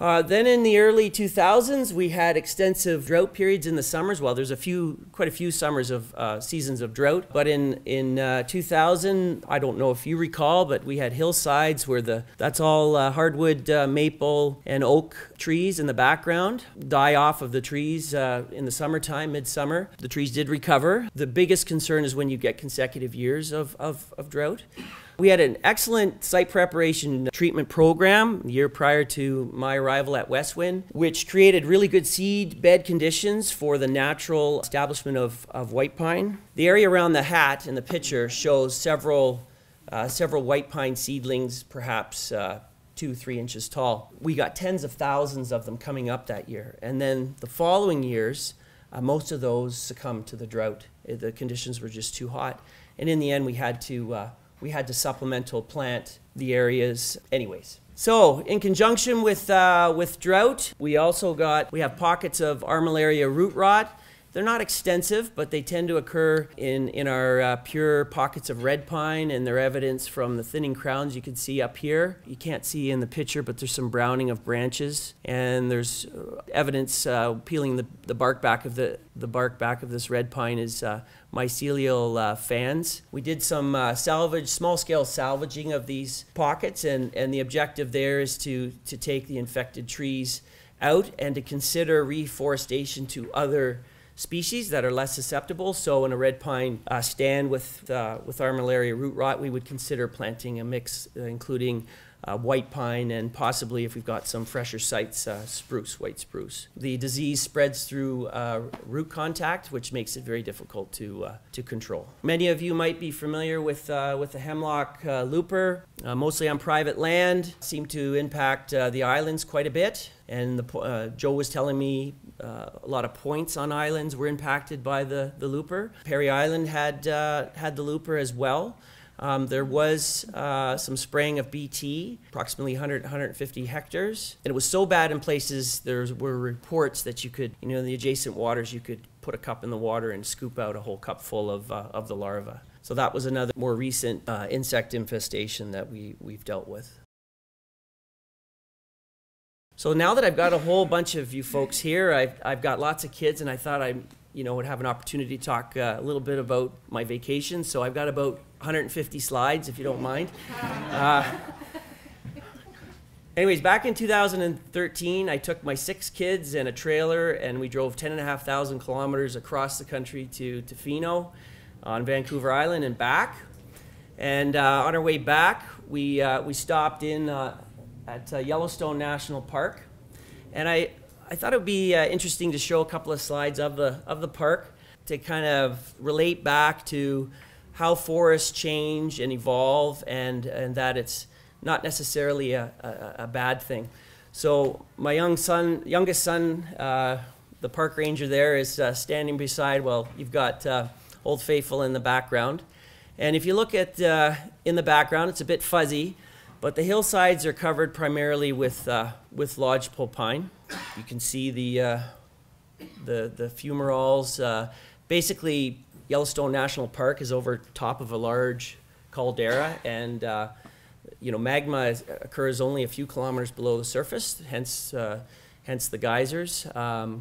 Then in the early 2000s, we had extensive drought periods in the summers. Well, there's quite a few summers of seasons of drought. But in 2000, I don't know if you recall, but we had hillsides where that's all hardwood, maple, and oak trees in the background. Die off of the trees in the summertime, midsummer. The trees did recover. The biggest concern is when you get consecutive years of drought. We had an excellent site preparation treatment program the year prior to my arrival at Westwind, which created really good seed bed conditions for the natural establishment of white pine. The area around the hat in the picture shows several white pine seedlings, perhaps 2-3 inches tall. We got tens of thousands of them coming up that year. And then the following years, most of those succumbed to the drought. The conditions were just too hot. And in the end, we had to supplemental plant the areas anyways. So in conjunction with drought, we have pockets of armillaria root rot. They're not extensive, but they tend to occur in our pure pockets of red pine, and they're evidence from the thinning crowns you can see up here. You can't see in the picture, but there's some browning of branches, and there's evidence peeling the bark back of the bark back of this red pine is mycelial fans. We did some small-scale salvaging of these pockets, and the objective there is to take the infected trees out and to consider reforestation to other species that are less susceptible. So in a red pine stand with armillaria root rot, we would consider planting a mix including white pine and possibly, if we've got some fresher sites, white spruce. The disease spreads through root contact, which makes it very difficult to control. Many of you might be familiar with the hemlock looper, mostly on private land, seem to impact the islands quite a bit. And Joe was telling me a lot of points on islands were impacted by the looper. Perry Island had the looper as well. There was some spraying of BT, approximately 150 hectares. And it was so bad in places, there were reports that you could, in the adjacent waters, you could put a cup in the water and scoop out a whole cup full of the larva. So that was another more recent insect infestation that we've dealt with. So now that I've got a whole bunch of you folks here, I've got lots of kids, and I thought I would have an opportunity to talk a little bit about my vacation. So I've got about 150 slides, if you don't mind. Anyways, back in 2013, I took my 6 kids and a trailer, and we drove 10,500 kilometers across the country to Tofino on Vancouver Island and back. And on our way back, we stopped in at Yellowstone National Park, and I thought it would be interesting to show a couple of slides of the park to kind of relate back to how forests change and evolve, and that it's not necessarily a bad thing. So my youngest son, the park ranger there, is standing beside. Well, you've got Old Faithful in the background, and if you look at in the background, it's a bit fuzzy. But the hillsides are covered primarily with lodgepole pine. You can see the fumaroles. Basically, Yellowstone National Park is over top of a large caldera, and magma occurs only a few kilometers below the surface. Hence the geysers. My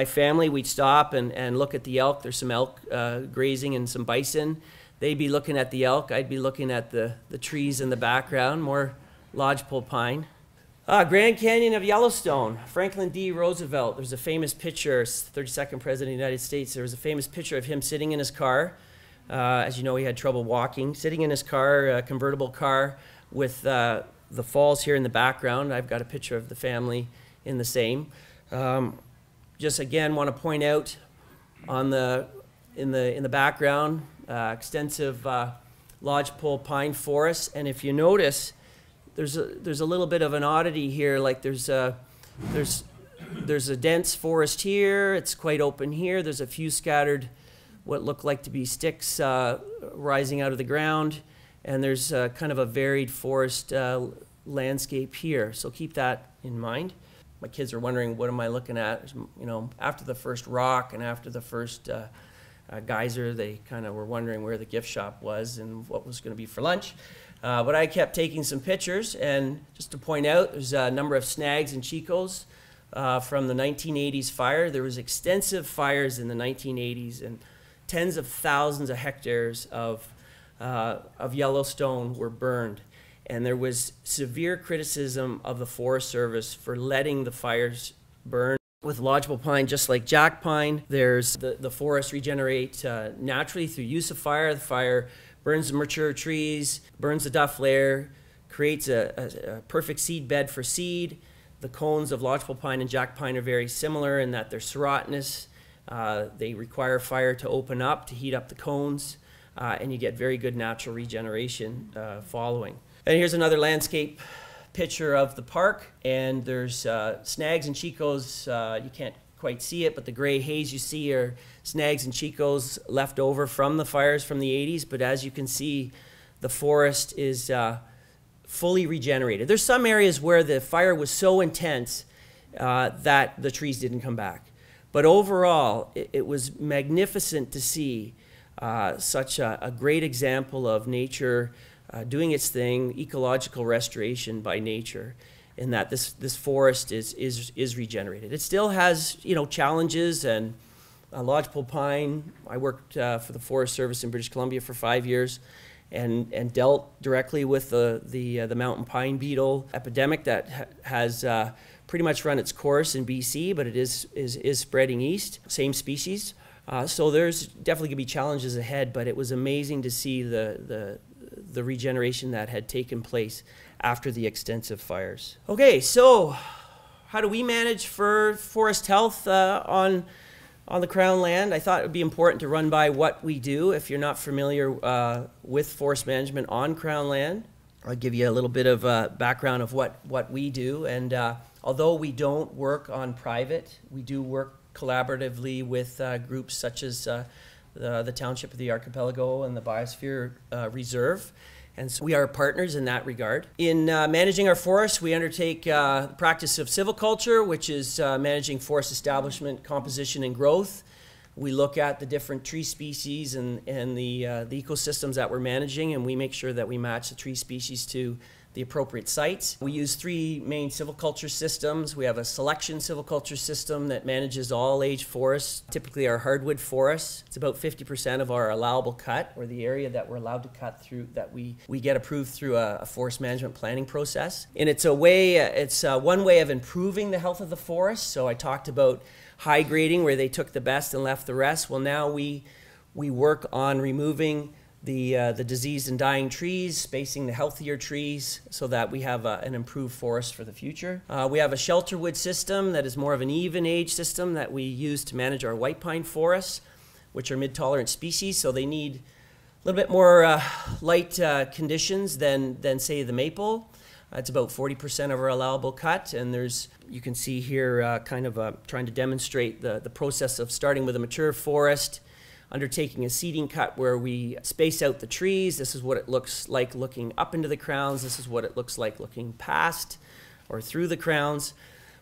family, we'd stop and look at the elk. There's some elk grazing and some bison. They'd be looking at the elk. I'd be looking at the trees in the background, more lodgepole pine. Grand Canyon of Yellowstone, Franklin D. Roosevelt. There's a famous picture, 32nd President of the United States. There was a famous picture of him sitting in his car. As you know, he had trouble walking. Sitting in his car, a convertible car, with the falls here in the background. I've got a picture of the family in the same. Just again, want to point out in the background, extensive lodgepole pine forests, and if you notice, there's a little bit of an oddity here. Like there's a dense forest here. It's quite open here. There's a few scattered, what look like to be sticks rising out of the ground, and there's kind of a varied forest landscape here. So keep that in mind. My kids are wondering, what am I looking at? After the first rock and after the first geyser, they kind of were wondering where the gift shop was and what was going to be for lunch. But I kept taking some pictures, and just to point out, there's a number of snags and chicos from the 1980s fire. There was extensive fires in the 1980s, and tens of thousands of hectares of Yellowstone were burned. And there was severe criticism of the Forest Service for letting the fires burn. With lodgepole pine, just like jack pine, there's the forests regenerate naturally through use of fire. The fire burns the mature trees, burns the duff layer, creates a perfect seed bed for seed. The cones of lodgepole pine and jack pine are very similar in that they're serotinous. They require fire to open up, to heat up the cones, and you get very good natural regeneration following. And here's another landscape picture of the park, and there's snags and chicos. You can't quite see it, but the gray haze you see are snags and chicos left over from the fires from the 80s. But as you can see, the forest is fully regenerated. There's some areas where the fire was so intense that the trees didn't come back. But overall, it was magnificent to see such a great example of nature doing its thing, ecological restoration by nature, in that this forest is regenerated. It still has, you know, challenges, and lodgepole pine. I worked for the Forest Service in British Columbia for 5 years, and dealt directly with the mountain pine beetle epidemic that has pretty much run its course in BC, but it is spreading east. Same species. So there's definitely going to be challenges ahead, but it was amazing to see the regeneration that had taken place after the extensive fires. Okay, so how do we manage for forest health on the Crown land? I thought it would be important to run by what we do if you're not familiar with forest management on Crown land. I'll give you a little bit of background of what we do. And although we don't work on private, we do work collaboratively with groups such as the Township of the Archipelago and the Biosphere Reserve. And so we are partners in that regard. In managing our forests, we undertake the practice of silviculture, which is managing forest establishment, composition, and growth. We look at the different tree species and the ecosystems that we're managing, and we make sure that we match the tree species to the appropriate sites. We use three main silviculture systems. We have a selection silviculture system that manages all age forests, typically our hardwood forests. It's about 50% of our allowable cut, or the area that we're allowed to cut through, that we get approved through a forest management planning process. And it's one way of improving the health of the forest. So I talked about high grading, where they took the best and left the rest. Well, now we work on removing the diseased and dying trees, spacing the healthier trees so that we have an improved forest for the future. We have a shelter wood system that is more of an even age system that we use to manage our white pine forests, which are mid-tolerant species, so they need a little bit more light conditions than say the maple. It's about 40% of our allowable cut, and you can see here kind of trying to demonstrate the process of starting with a mature forest, undertaking a seeding cut where we space out the trees. This is what it looks like looking up into the crowns. This is what it looks like looking past or through the crowns,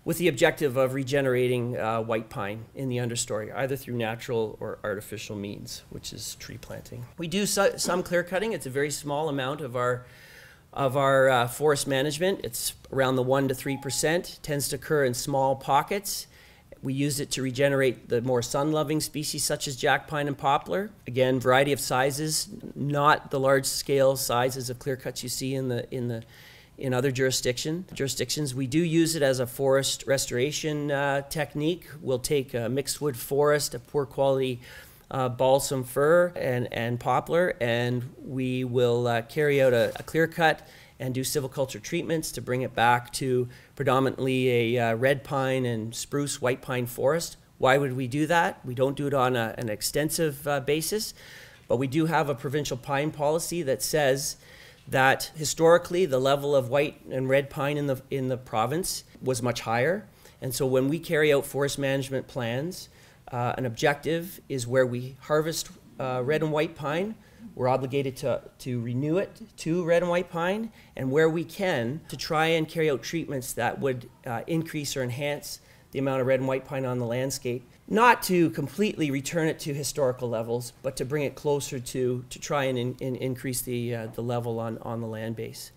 with the objective of regenerating white pine in the understory, either through natural or artificial means, which is tree planting. We do some clear cutting. It's a very small amount of our forest management. It's around the 1 to 3%, tends to occur in small pockets. We use it to regenerate the more sun-loving species such as jack pine and poplar. Again, variety of sizes, not the large-scale sizes of clear cuts you see in other jurisdictions. We do use it as a forest restoration technique. We'll take a mixed wood forest, a poor quality balsam fir and poplar, and we will carry out a clear cut and do silviculture treatments to bring it back to predominantly a red pine and spruce white pine forest. Why would we do that? We don't do it on an extensive basis, but we do have a provincial pine policy that says that historically the level of white and red pine in the province was much higher. And so when we carry out forest management plans, an objective is where we harvest red and white pine, we're obligated to renew it to red and white pine, and where we can, to try and carry out treatments that would increase or enhance the amount of red and white pine on the landscape not to completely return it to historical levels, but to bring it closer to try and increase the level on the land base.